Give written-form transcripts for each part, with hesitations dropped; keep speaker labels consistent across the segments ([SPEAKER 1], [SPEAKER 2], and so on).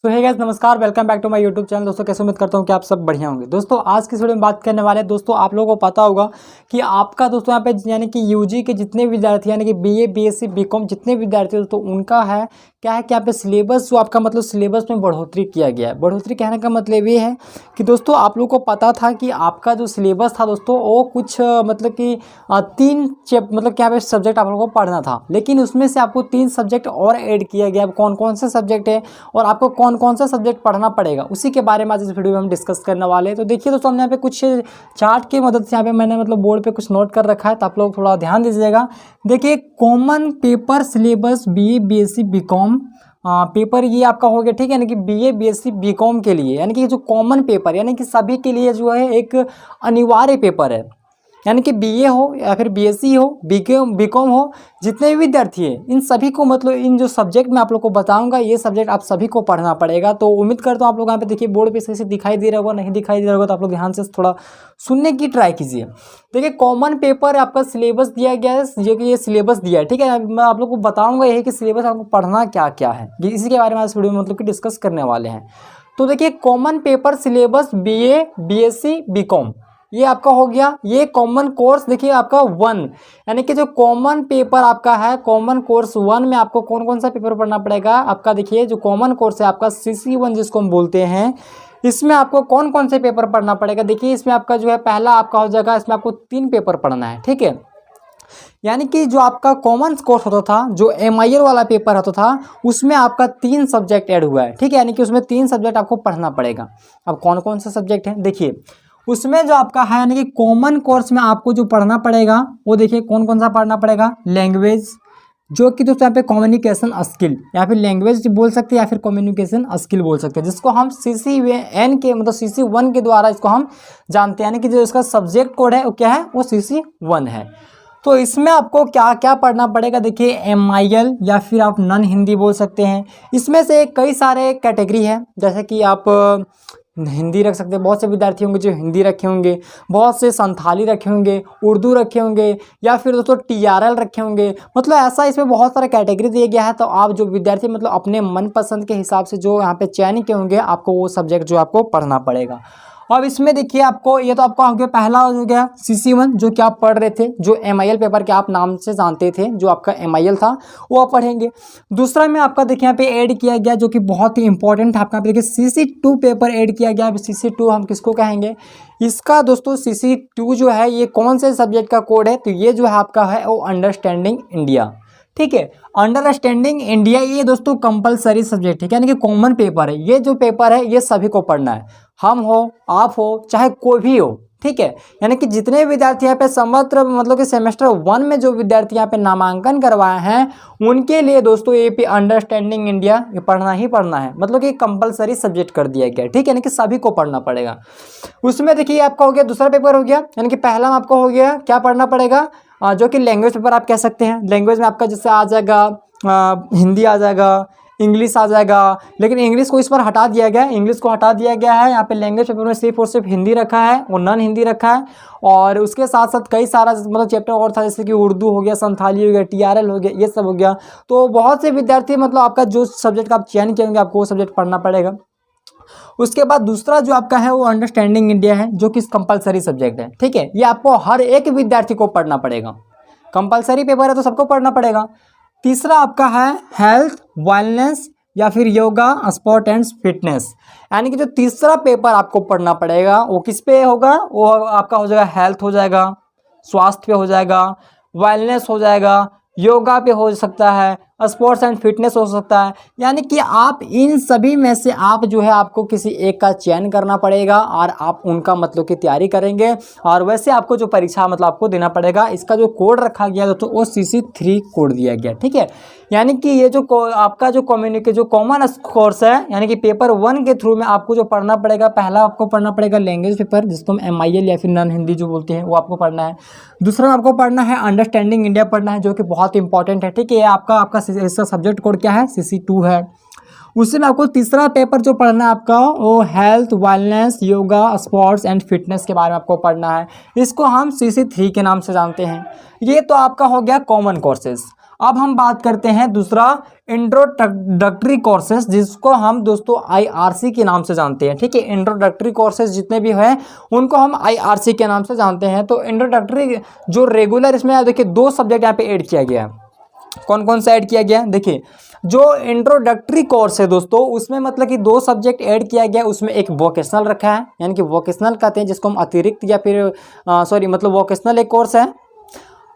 [SPEAKER 1] तो hey guys नमस्कार, welcome back to my YouTube channel. दोस्तों कैसे उम्मीद करता हूँ कि आप सब बढ़िया होंगे। दोस्तों आज की वीडियो में बात करने वाले हैं। दोस्तों आप लोगों को पता होगा कि आपका दोस्तों यहाँ पे यानी कि यूजी के जितने विद्यार्थी यानी कि बीए बीएससी बीकॉम जितने विद्यार्थी दोस्तों उनका है क्या है कि यहाँ पे सिलेबस जो आपका मतलब सिलेबस में बढ़ोतरी किया गया है। बढ़ोतरी कहने का मतलब ये है कि दोस्तों आप लोगों को पता था कि आपका जो सिलेबस था दोस्तों वो कुछ मतलब कि मतलब क्या पे सब्जेक्ट आप लोगों को पढ़ना था, लेकिन उसमें से आपको 3 सब्जेक्ट और ऐड किया गया। कौन कौन से सब्जेक्ट है और आपको कौन कौन सा सब्जेक्ट पढ़ना पड़ेगा उसी के बारे में आज इस वीडियो में हम डिस्कस करने वाले हैं। तो देखिए दोस्तों हमने यहाँ पे कुछ चार्ट की मदद से यहाँ पे मैंने मतलब बोर्ड पे कुछ नोट कर रखा है, तो आप लोग थोड़ा ध्यान दीजिएगा। देखिए common paper syllabus BA BSc BCom paper ये आपका हो गया, ठीक है, यानी कि बीए बीएससी बीकॉम के लिए यानी कि जो कॉमन पेपर यानी कि सभी के लिए जो है एक अनिवार्य पेपर है। यानी कि बीए हो या फिर बीएससी हो बीकॉम हो, जितने भी विद्यार्थी हैं इन सभी को मतलब इन जो सब्जेक्ट मैं आप लोग को बताऊंगा ये सब्जेक्ट आप सभी को पढ़ना पड़ेगा। तो उम्मीद करता हूँ आप लोग यहाँ पे देखिए बोर्ड पे सही से दिखाई दे रहा होगा, नहीं दिखाई दे रहा होगा तो आप लोग ध्यान से थोड़ा सुनने की ट्राई कीजिए। देखिए कॉमन पेपर आपका सिलेबस दिया गया है, जो कि ये सिलेबस दिया है, ठीक है। मैं आप लोग को बताऊँगा यही कि सिलेबस आपको पढ़ना क्या क्या है, इसी के बारे में आज वीडियो में मतलब कि डिस्कस करने वाले हैं। तो देखिए common paper syllabus BA BSc BCom ये आपका हो गया। ये कॉमन कोर्स देखिए आपका 1 यानी कि जो कॉमन पेपर आपका है कॉमन कोर्स 1 में आपको कौन कौन सा पेपर पढ़ना पड़ेगा। आपका देखिए जो कॉमन कोर्स है आपका CC1 जिसको हम बोलते हैं, इसमें आपको कौन कौन से पेपर पढ़ना पड़ेगा। देखिए इसमें आपका जो है पहला आपका हो जाएगा, इसमें आपको 3 पेपर पढ़ना है, ठीक है। यानी कि जो आपका कॉमन कोर्स होता था, जो MIL वाला पेपर होता था, उसमें आपका 3 सब्जेक्ट ऐड हुआ है, ठीक है। यानी कि उसमें 3 सब्जेक्ट आपको पढ़ना पड़ेगा। अब कौन कौन सा सब्जेक्ट है देखिए उसमें जो आपका है यानी कि कॉमन कोर्स में आपको जो पढ़ना पड़ेगा वो देखिए कौन कौन सा पढ़ना पड़ेगा। लैंग्वेज जो कि दोस्तों यहाँ पे कम्युनिकेशन स्किल या फिर लैंग्वेज बोल सकते हैं या फिर कम्युनिकेशन स्किल बोल सकते हैं, जिसको हम CC1 के मतलब CC1 के द्वारा इसको हम जानते हैं। यानी कि जो इसका सब्जेक्ट कोड है वो क्या है, वो CC1 है। तो इसमें आपको क्या क्या पढ़ना पड़ेगा देखिए MIL या फिर आप नॉन हिंदी बोल सकते हैं। इसमें से कई सारे कैटेगरी है, जैसे कि आप हिंदी रख सकते हैं, बहुत से विद्यार्थी होंगे जो हिंदी रखे होंगे, बहुत से संथाली रखे होंगे, उर्दू रखे होंगे या फिर दोस्तों TRL रखे होंगे। मतलब ऐसा इसमें बहुत सारा कैटेगरी दिया गया है। तो आप जो विद्यार्थी मतलब अपने मनपसंद के हिसाब से जो यहाँ पे चयन किए होंगे आपको वो सब्जेक्ट जो आपको पढ़ना पड़ेगा। अब इसमें देखिए आपको ये तो आपका हो गया, पहला हो गया CC1 जो कि आप पढ़ रहे थे, जो MIL पेपर के आप नाम से जानते थे, जो आपका MIL था वो आप पढ़ेंगे। दूसरा में आपका देखिए यहाँ पे ऐड किया गया जो कि बहुत ही इंपॉर्टेंट है, आपका देखिए CC2 पेपर ऐड किया गया। CC2 हम किसको कहेंगे, इसका दोस्तों CC2 जो है ये कौन से सब्जेक्ट का कोड है, तो ये जो है आपका है वो अंडरस्टैंडिंग इंडिया, ठीक है। अंडरस्टैंडिंग इंडिया ये दोस्तों कंपलसरी सब्जेक्ट है, यानी कि कॉमन पेपर है। ये जो पेपर है ये सभी को पढ़ना है, हम हो आप हो चाहे कोई भी हो, ठीक है। यानी कि जितने विद्यार्थी यहाँ पे समग्र मतलब कि सेमेस्टर 1 में जो विद्यार्थी यहाँ पे नामांकन करवाए हैं उनके लिए दोस्तों ये पे अंडरस्टैंडिंग इंडिया ये पढ़ना ही पढ़ना है, मतलब कि कंपलसरी सब्जेक्ट कर दिया गया, ठीक है। यानी कि सभी को पढ़ना पड़ेगा। उसमें देखिए आपका हो गया दूसरा पेपर हो गया, यानी कि पहला में आपको हो गया क्या पढ़ना पड़ेगा, जो कि लैंग्वेज पेपर आप कह सकते हैं। लैंग्वेज में आपका जैसे आ जाएगा हिंदी आ जाएगा, इंग्लिश आ जाएगा, लेकिन इंग्लिश को इस पर हटा दिया गया है, इंग्लिश को हटा दिया गया है। यहाँ पे लैंग्वेज पेपर में सिर्फ और सिर्फ हिंदी रखा है और नॉन हिंदी रखा है। और उसके साथ साथ कई सारा मतलब चैप्टर और था, जैसे कि उर्दू हो गया, संथाली हो गया, TRL हो गया, ये सब हो गया। तो बहुत से विद्यार्थी मतलब आपका जो सब्जेक्ट का आप चयन करेंगे आपको वो सब्जेक्ट पढ़ना पड़ेगा। उसके बाद दूसरा जो आपका है वो अंडरस्टैंडिंग इंडिया है, जो कि कंपलसरी सब्जेक्ट है, ठीक है। ये आपको हर एक विद्यार्थी को पढ़ना पड़ेगा, कंपलसरी पेपर है तो सबको पढ़ना पड़ेगा। तीसरा आपका है हेल्थ वेलनेस या फिर योगा स्पोर्ट एंड फिटनेस, यानी कि जो तीसरा पेपर आपको पढ़ना पड़ेगा वो किस पे होगा, वो आपका हो जाएगा हेल्थ हो जाएगा, स्वास्थ्य पे हो जाएगा, वेलनेस हो जाएगा, योगा पे हो सकता है, स्पोर्ट्स एंड फिटनेस हो सकता है। यानी कि आप इन सभी में से आप जो है आपको किसी एक का चयन करना पड़ेगा और आप उनका मतलब की तैयारी करेंगे और वैसे आपको जो परीक्षा मतलब आपको देना पड़ेगा। इसका जो कोड रखा गया तो वो CC3 कोड दिया गया, ठीक है। यानी कि ये जो आपका जो जो कॉमन कोर्स है यानी कि पेपर 1 के थ्रू में आपको जो पढ़ना पड़ेगा, पहला आपको पढ़ना पड़ेगा लैंग्वेज पेपर जिसको हम MIL या फिर नॉन हिंदी जो बोलते हैं वो आपको पढ़ना है। दूसरा आपको पढ़ना है अंडरस्टैंडिंग इंडिया पढ़ना है, जो कि बहुत इंपॉर्टेंट है, ठीक है। आपका इसका सब्जेक्ट कोड क्या है, CC2 है। उससे में आपको तीसरा पेपर जो पढ़ना है आपका वो health wellness yoga sports and fitness के बारे में आपको पढ़ना है। इसको हम CC3 के नाम से जानते हैं। ये तो आपका हो गया कॉमन कोर्सेज। अब हम बात करते हैं दूसरा इंट्रोडक्टरी कोर्सेज, जिसको हम दोस्तों आईआरसी के नाम से जानते हैं। ठीक है, इंट्रोडक्टरी कोर्सेज जितने भी हैं उनको हम आईआरसी के नाम से जानते हैं। तो इंट्रोडक्टरी जो रेगुलर, इसमें देखिए 2 सब्जेक्ट यहाँ पे ऐड किया गया है। कौन कौन सा ऐड किया गया है? देखिए जो इंट्रोडक्टरी कोर्स है दोस्तों, उसमें मतलब कि 2 सब्जेक्ट ऐड किया गया। उसमें एक वोकेशनल रखा है, यानी कि वोकेशनल कहते हैं जिसको हम अतिरिक्त या फिर मतलब वोकेशनल एक कोर्स है।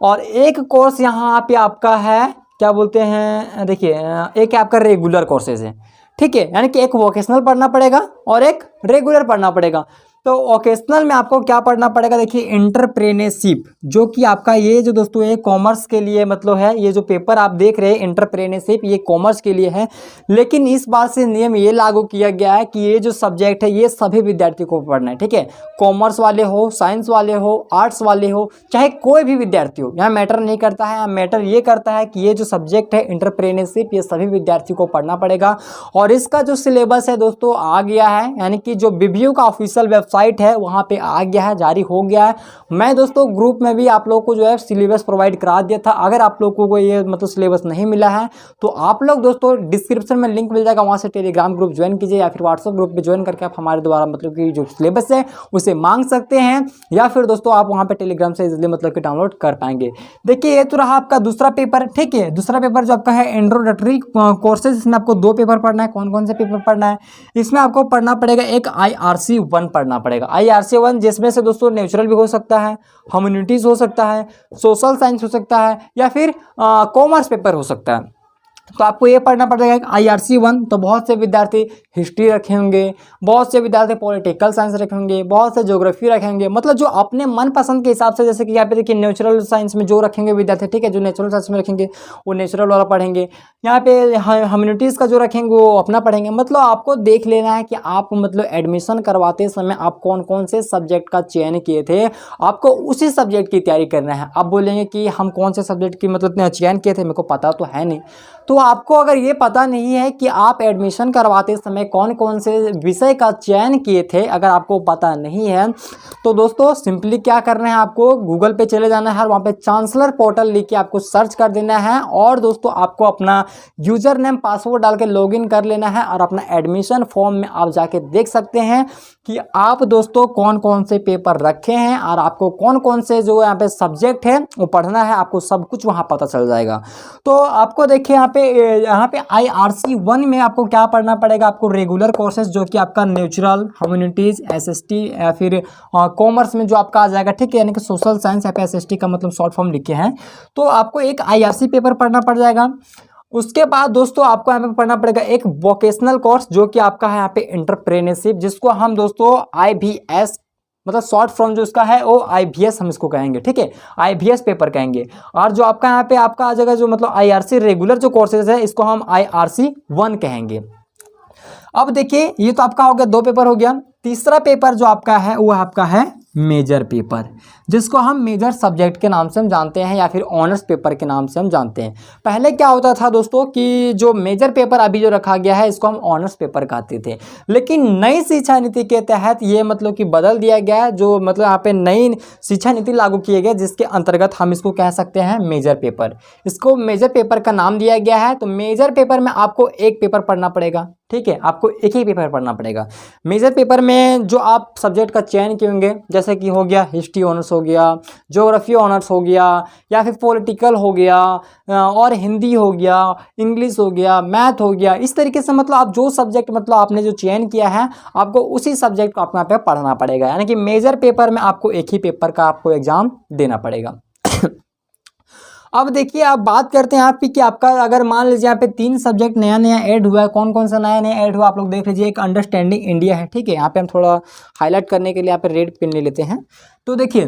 [SPEAKER 1] और एक कोर्स यहाँ पे आपका है, क्या बोलते हैं, देखिए एक आपका रेगुलर कोर्सेज है। ठीक है, यानी कि एक वोकेशनल पढ़ना पड़ेगा और एक रेगुलर पढ़ना पड़ेगा। तो वोकेशनल में आपको क्या पढ़ना पड़ेगा? देखिए एंटरप्रेन्योरशिप, जो कि आपका ये जो दोस्तों ये कॉमर्स के लिए मतलब है, ये जो पेपर आप देख रहे हैं एंटरप्रेन्योरशिप, ये कॉमर्स के लिए है। लेकिन इस बार से नियम ये लागू किया गया है कि ये जो सब्जेक्ट है ये सभी विद्यार्थी को पढ़ना है। ठीक है, कॉमर्स वाले हो, साइंस वाले हो, आर्ट्स वाले हो, चाहे कोई भी विद्यार्थी हो, यहाँ मैटर नहीं करता है। यहाँ मैटर ये करता है कि ये जो सब्जेक्ट है एंटरप्रेन्योरशिप, ये सभी विद्यार्थी को पढ़ना पड़ेगा। और इसका जो सिलेबस है दोस्तों आ गया है, यानी कि जो BBU का ऑफिशियल वेबसाइट है वहाँ पे आ गया है, जारी हो गया है। मैं दोस्तों ग्रुप में भी आप लोगों को जो है सिलेबस प्रोवाइड करा दिया था। अगर आप लोगों को ये मतलब सिलेबस नहीं मिला है तो आप लोग दोस्तों डिस्क्रिप्शन में लिंक मिल जाएगा, वहाँ से टेलीग्राम ग्रुप ज्वाइन कीजिए या फिर व्हाट्सएप ग्रुप पे ज्वाइन करके आप हमारे द्वारा मतलब कि जो सिलेबस है उसे मांग सकते हैं, या फिर दोस्तों आप वहाँ पे टेलीग्राम से इजीली मतलब कि डाउनलोड कर पाएंगे। देखिए ये तो रहा आपका दूसरा पेपर। ठीक है, दूसरा पेपर जो आपका है इंट्रोडक्टरी कोर्सेज, इसमें आपको 2 पेपर पढ़ना है। कौन कौन से पेपर पढ़ना है? इसमें आपको पढ़ना पड़ेगा एक IRC 1 पढ़ना पड़ेगा। IRC 1 जिसमें से दोस्तों नेचुरल भी हो सकता है, ह्यूमैनिटीज हो सकता है, सोशल साइंस हो सकता है, या फिर कॉमर्स पेपर हो सकता है। तो आपको ये पढ़ना पड़ेगा IRC 1। तो बहुत से विद्यार्थी हिस्ट्री रखे होंगे, बहुत से विद्यार्थी पॉलिटिकल साइंस रखे होंगे, बहुत से ज्योग्राफी रखेंगे, मतलब जो अपने मनपसंद के हिसाब से। जैसे कि यहाँ पे देखिए नेचुरल साइंस में जो रखेंगे विद्यार्थी, ठीक है, जो नेचुरल साइंस में रखेंगे वो नेचुरल वाला पढ़ेंगे। यहाँ पे ह्यूमैनिटीज़ का जो रखेंगे वो अपना पढ़ेंगे। मतलब आपको देख लेना है कि आप मतलब एडमिशन करवाते समय आप कौन कौन से सब्जेक्ट का चयन किए थे, आपको उसी सब्जेक्ट की तैयारी करना है। आप बोलेंगे कि हम कौन से सब्जेक्ट की मतलब चयन किए थे, मेरे को पता तो है नहीं। तो आपको अगर ये पता नहीं है कि आप एडमिशन करवाते समय कौन कौन से विषय का चयन किए थे, अगर आपको पता नहीं है तो दोस्तों सिंपली क्या करना है, आपको गूगल पे चले जाना है और वहाँ पे चांसलर पोर्टल लिख के आपको सर्च कर देना है। और दोस्तों आपको अपना यूजर नेम पासवर्ड डाल के लॉगिन कर लेना है और अपना एडमिशन फॉर्म में आप जाके देख सकते हैं कि आप दोस्तों कौन कौन से पेपर रखे हैं और आपको कौन कौन से जो यहाँ पे सब्जेक्ट है वो पढ़ना है। आपको सब कुछ वहाँ पता चल जाएगा। तो आपको देखिए यहाँ पे IRC 1 में आपको क्या पढ़ना पड़ेगा? आपको रेगुलर कोर्सेज जो कि आपका नेचुरल, ह्यूमैनिटीज, SST या फिर कॉमर्स में जो आपका आ जाएगा। ठीक है, यानी कि सोशल साइंस या फिर SST का मतलब शॉर्ट फॉर्म लिखे हैं। तो आपको एक IRC पेपर पढ़ना पड़ जाएगा। उसके बाद दोस्तों आपको यहाँ पे पढ़ना पड़ेगा एक वोकेशनल कोर्स जो कि आपका है यहाँ पे एंटरप्रेन्योरशिप, जिसको हम दोस्तों IVS मतलब शॉर्ट फॉर्म जो उसका है वो IVS हम इसको कहेंगे। ठीक है, IVS पेपर कहेंगे। और जो आपका यहाँ पे आपका आ जाएगा जो मतलब IRC रेगुलर जो कोर्सेज है इसको हम IRC 1 कहेंगे। अब देखिए ये तो आपका हो गया, 2 पेपर हो गया। तीसरा पेपर जो आपका है वो आपका है मेजर पेपर, जिसको हम मेजर सब्जेक्ट के नाम से हम जानते हैं या फिर ऑनर्स पेपर के नाम से हम जानते हैं। पहले क्या होता था दोस्तों कि जो मेजर पेपर अभी जो रखा गया है इसको हम ऑनर्स पेपर कहते थे, लेकिन नई शिक्षा नीति के तहत ये मतलब कि बदल दिया गया है। जो मतलब यहाँ पे नई शिक्षा नीति लागू की गई जिसके अंतर्गत हम इसको कह सकते हैं मेजर पेपर। इसको मेजर पेपर का नाम दिया गया है। तो मेजर पेपर में आपको एक पेपर पढ़ना पड़ेगा। ठीक है, आपको एक ही पेपर पढ़ना पड़ेगा। मेजर पेपर में जो आप सब्जेक्ट का चयन किए होंगे, जैसे कि हो गया हिस्ट्री ऑनर्स हो गया, ज्योग्राफी ऑनर्स हो गया, या फिर पॉलिटिकल हो गया, और हिंदी हो गया, इंग्लिश हो गया, मैथ हो गया, इस तरीके से मतलब आप जो सब्जेक्ट मतलब आपने जो चयन किया है आपको उसी सब्जेक्ट को अपना पे पढ़ना पड़ेगा। यानी कि मेजर पेपर में आपको एक ही पेपर का आपको एग्जाम देना पड़ेगा। अब देखिए आप बात करते हैं आपकी कि आपका अगर मान लीजिए यहाँ पे 3 सब्जेक्ट नया नया ऐड हुआ है। कौन कौन सा नया नया ऐड हुआ आप लोग देख लीजिए। एक अंडरस्टैंडिंग इंडिया है। ठीक है, यहाँ पे हम थोड़ा हाईलाइट करने के लिए यहाँ पे रेड पेन ले लेते हैं। तो देखिए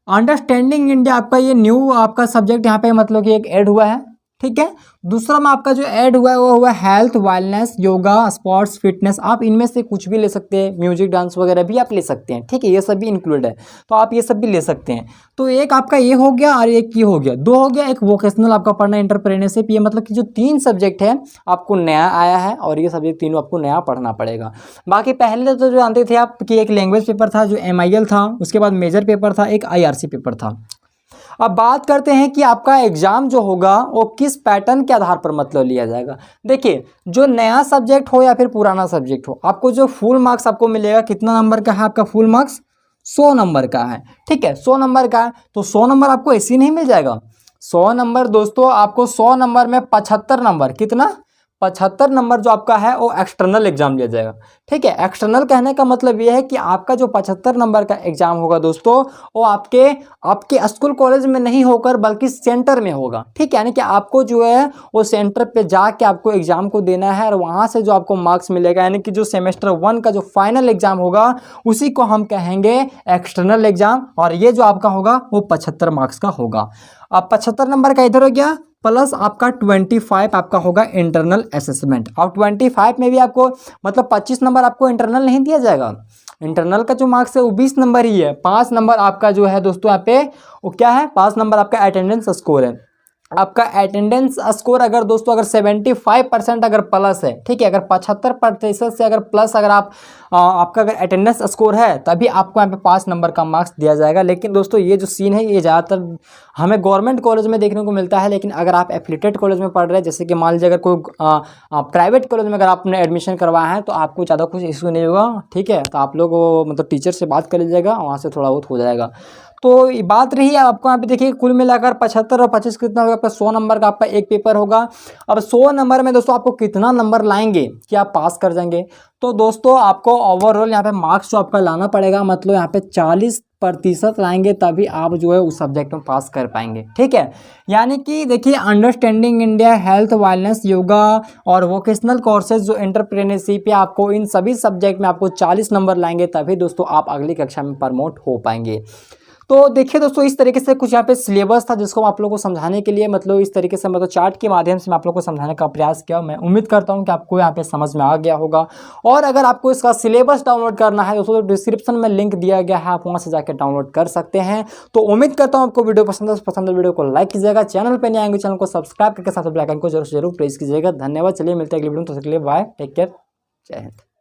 [SPEAKER 1] अंडरस्टैंडिंग इंडिया आपका ये न्यू आपका सब्जेक्ट यहाँ पे मतलब कि एक ऐड हुआ है। ठीक है, दूसरा में आपका जो ऐड हुआ है वो हुआ health, wellness, yoga, sports, fitness. आप इनमें से कुछ भी ले सकते हैं, म्यूजिक, डांस वगैरह भी आप ले सकते हैं। ठीक है, ये सब भी इंक्लूड है, तो आप ये सब भी ले सकते हैं। तो एक आपका ये हो गया और एक ये हो गया, 2 हो गया। एक वोकेशनल आपका पढ़ना एंटरप्रेन्योरशिप, ये मतलब कि जो 3 सब्जेक्ट है आपको नया आया है और ये सब्जेक्ट तीनों आपको नया पढ़ना पड़ेगा। बाकी पहले तो जो जानते थे आप कि एक लैंग्वेज पेपर था जो MIL था, उसके बाद मेजर पेपर था, एक IRC पेपर था। अब बात करते हैं कि आपका एग्जाम जो होगा वो किस पैटर्न के आधार पर मतलब लिया जाएगा। देखिए, जो नया सब्जेक्ट हो या फिर पुराना सब्जेक्ट हो, आपको जो फुल मार्क्स आपको मिलेगा, कितना नंबर का है आपका फुल मार्क्स, 100 नंबर का है। ठीक है, 100 नंबर का है, तो 100 नंबर आपको ऐसे ही नहीं मिल जाएगा। 100 नंबर दोस्तों, आपको 100 नंबर में 75 नंबर, कितना, 75 नंबर जो आपका है वो एक्सटर्नल एग्जाम लिया जाएगा। ठीक है, एक्सटर्नल कहने का मतलब ये है कि आपका जो 75 नंबर का एग्जाम होगा दोस्तों, वो आपके स्कूल कॉलेज में नहीं होकर बल्कि सेंटर में होगा। ठीक है, यानी कि आपको जो है वो सेंटर पे जाके आपको एग्जाम को देना है और वहाँ से जो आपको मार्क्स मिलेगा, यानी कि जो सेमेस्टर 1 का जो फाइनल एग्जाम होगा उसी को हम कहेंगे एक्सटर्नल एग्जाम, और ये जो आपका होगा वो 75 मार्क्स का होगा। अब 75 नंबर का इधर हो गया, प्लस आपका 25 आपका होगा इंटरनल असेसमेंट। अब 25 में भी आपको मतलब 25 नंबर आपको इंटरनल नहीं दिया जाएगा। इंटरनल का जो मार्क्स है वो 20 नंबर ही है। 5 नंबर आपका जो है दोस्तों यहाँ पे वो क्या है, 5 नंबर आपका अटेंडेंस स्कोर है। आपका अटेंडेंस स्कोर अगर दोस्तों अगर 75% अगर प्लस है, ठीक है, अगर 75% से अगर प्लस अगर आपका अगर अटेंडेंस स्कोर है, तभी आपको यहाँ पे 5 नंबर का मार्क्स दिया जाएगा। लेकिन दोस्तों ये जो सीन है ये ज़्यादातर हमें गवर्नमेंट कॉलेज में देखने को मिलता है। लेकिन अगर आप एफिलिएटेड कॉलेज में पढ़ रहे हैं, जैसे कि मान लीजिए अगर कोई प्राइवेट कॉलेज में अगर आपने एडमिशन करवाया है, तो आपको ज़्यादा कुछ इशू नहीं होगा। ठीक है, तो आप लोग मतलब टीचर से बात कर लीजिएगा, वहाँ से थोड़ा बहुत हो जाएगा। तो ये बात रही है आपको यहाँ पे देखिए, कुल मिलाकर 75 और 25 कितना होगा आपका, 100 नंबर का आपका एक पेपर होगा। अब 100 नंबर में दोस्तों आपको कितना नंबर लाएंगे कि आप पास कर जाएंगे, तो दोस्तों आपको ओवरऑल यहाँ पे मार्क्स जो आपका लाना पड़ेगा, मतलब यहाँ पे 40% लाएंगे, तभी आप जो है उस सब्जेक्ट में पास कर पाएंगे। ठीक है, यानी कि देखिए, understanding India, health, wellness, yoga और वोकेशनल कोर्सेज, जो एंटरप्रेन्योरशिप है, आपको इन सभी सब्जेक्ट में आपको 40 नंबर लाएंगे, तभी दोस्तों आप अगली कक्षा में प्रमोट हो पाएंगे। तो देखिए दोस्तों, इस तरीके से कुछ यहाँ पे सिलेबस था जिसको आप लोगों को समझाने के लिए, मतलब इस तरीके से मतलब चार्ट के माध्यम से मैं आप लोगों को समझाने का प्रयास किया। मैं उम्मीद करता हूँ कि आपको यहाँ पे समझ में आ गया होगा। और अगर आपको इसका सिलेबस डाउनलोड करना है दोस्तों, तो डिस्क्रिप्शन में लिंक दिया गया है, आप वहाँ से जाकर डाउनलोड कर सकते हैं। तो उम्मीद करता हूँ आपको वीडियो पसंद है, वीडियो को लाइक कीजिएगा, चैनल पर नहीं आएंगे चैनल को सब्सक्राइब करके साथ बेल आइकन को जरूर प्रेस कीजिएगा। धन्यवाद, चलिए मिलते हैं अगली वीडियो में, तो उसके लिए बाय, टेक केयर, जय हिंद।